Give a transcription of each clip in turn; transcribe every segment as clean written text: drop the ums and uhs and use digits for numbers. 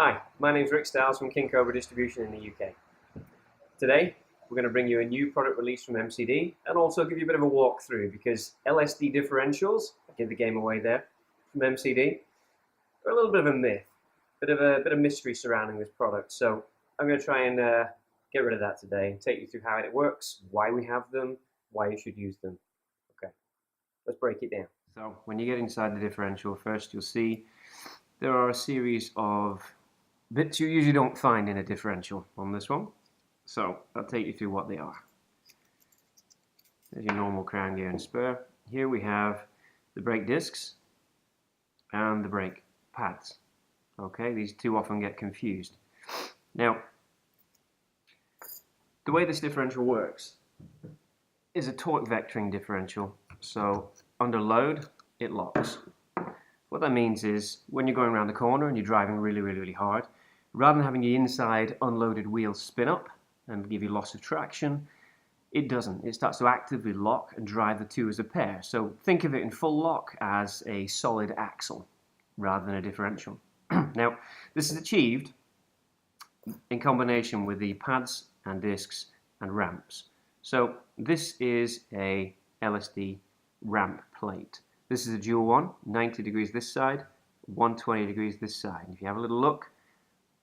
Hi, my name is Rick Stiles from King Cobra Distribution in the UK. Today, we're going to bring you a new product release from MCD and also give you a bit of a walkthrough because LSD Differentials, I give the game away there, from MCD, are a little bit of a myth, bit of mystery surrounding this product. So I'm going to try and get rid of that today and take you through how it works, why we have them, why you should use them. Okay, let's break it down. So when you get inside the differential, first you'll see there are a series of bits you usually don't find in a differential on this one. So I'll take you through what they are. There's your normal crown gear and spur. Here we have the brake discs and the brake pads. Okay, these two often get confused. Now, the way this differential works is a torque vectoring differential. So under load, it locks. What that means is when you're going around the corner and you're driving really hard, rather than having the inside unloaded wheels spin up and give you loss of traction, it doesn't. It starts to actively lock and drive the two as a pair. So think of it in full lock as a solid axle rather than a differential. Now, this is achieved in combination with the pads and discs and ramps. So this is a LSD ramp plate. This is a dual one, 90 degrees this side, 120 degrees this side. If you have a little look,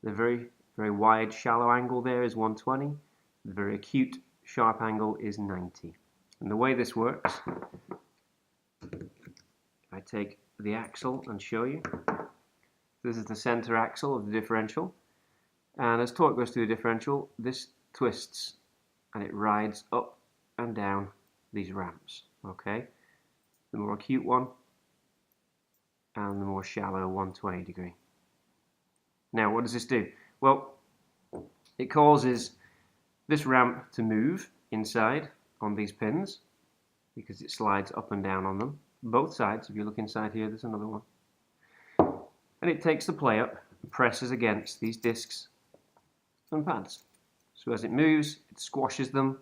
the very wide, shallow angle there is 120. The very acute, sharp angle is 90. And the way this works, I take the axle and show you. This is the center axle of the differential. And as torque goes through the differential, this twists and it rides up and down these ramps. Okay? The more acute one and the more shallow 120 degree. Now, what does this do? Well, it causes this ramp to move inside on these pins because it slides up and down on them. Both sides, if you look inside here, there's another one. And it takes the play up and presses against these discs and pads. So as it moves, it squashes them,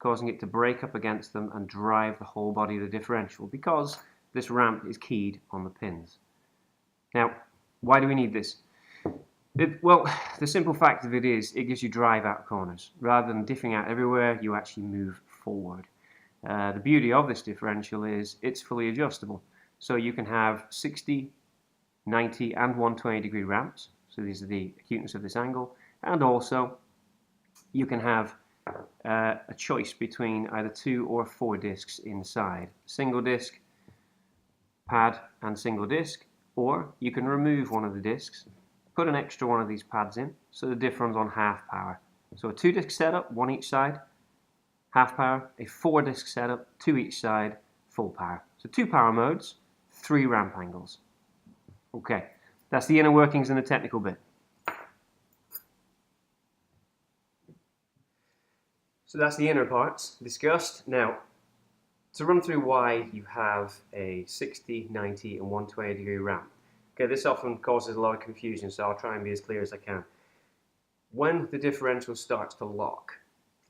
causing it to break up against them and drive the whole body of the differential because this ramp is keyed on the pins. Now, why do we need this? Well, the simple fact of it is it gives you drive out corners. Rather than diffing out everywhere, you actually move forward. The beauty of this differential is it's fully adjustable. So you can have 60, 90 and 120 degree ramps. So these are the acuteness of this angle. And also you can have a choice between either 2 or 4 discs inside. Single disc, pad and single disc. Or you can remove one of the discs, put an extra one of these pads in, so the diff runs on half power. So a 2-disc setup, 1 each side, half power. A 4-disc setup, 2 each side, full power. So 2 power modes, 3 ramp angles. Okay, that's the inner workings and the technical bit. So that's the inner parts discussed. Now, to run through why you have a 60, 90 and 120 degree ramp. Okay, this often causes a lot of confusion, so I'll try and be as clear as I can. When the differential starts to lock,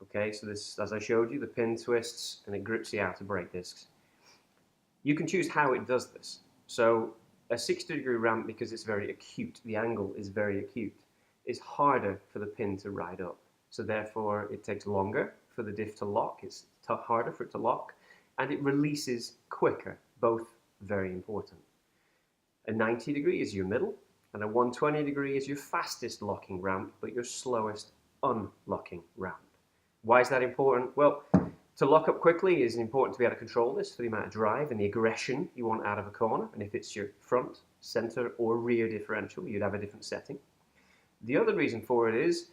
okay, so this, as I showed you, the pin twists and it grips the outer brake discs. You can choose how it does this. So a 60 degree ramp, because it's very acute, the angle is very acute, is harder for the pin to ride up. So therefore it takes longer for the diff to lock, it's harder for it to lock, and it releases quicker, both very important. A 90 degree is your middle, and a 120 degree is your fastest locking ramp, but your slowest unlocking ramp. Why is that important? Well, to lock up quickly is important to be able to control this for the amount of drive and the aggression you want out of a corner, and if it's your front, center, or rear differential, you'd have a different setting. The other reason for it is,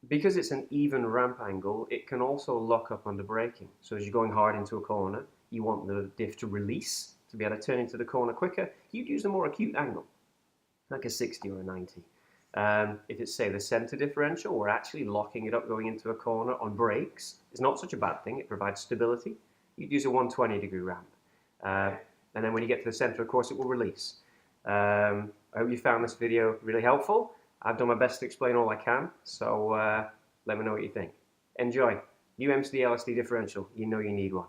because it's an even ramp angle, it can also lock up under braking. So as you're going hard into a corner, you want the diff to release, to be able to turn into the corner quicker. You'd use a more acute angle, like a 60 or a 90. If it's, say, the center differential, we're actually locking it up going into a corner on brakes. It's not such a bad thing. It provides stability. You'd use a 120 degree ramp. And then when you get to the center, of course, it will release. I hope you found this video really helpful. I've done my best to explain all I can, so let me know what you think. Enjoy. New MCD LSD Differential. You know you need one.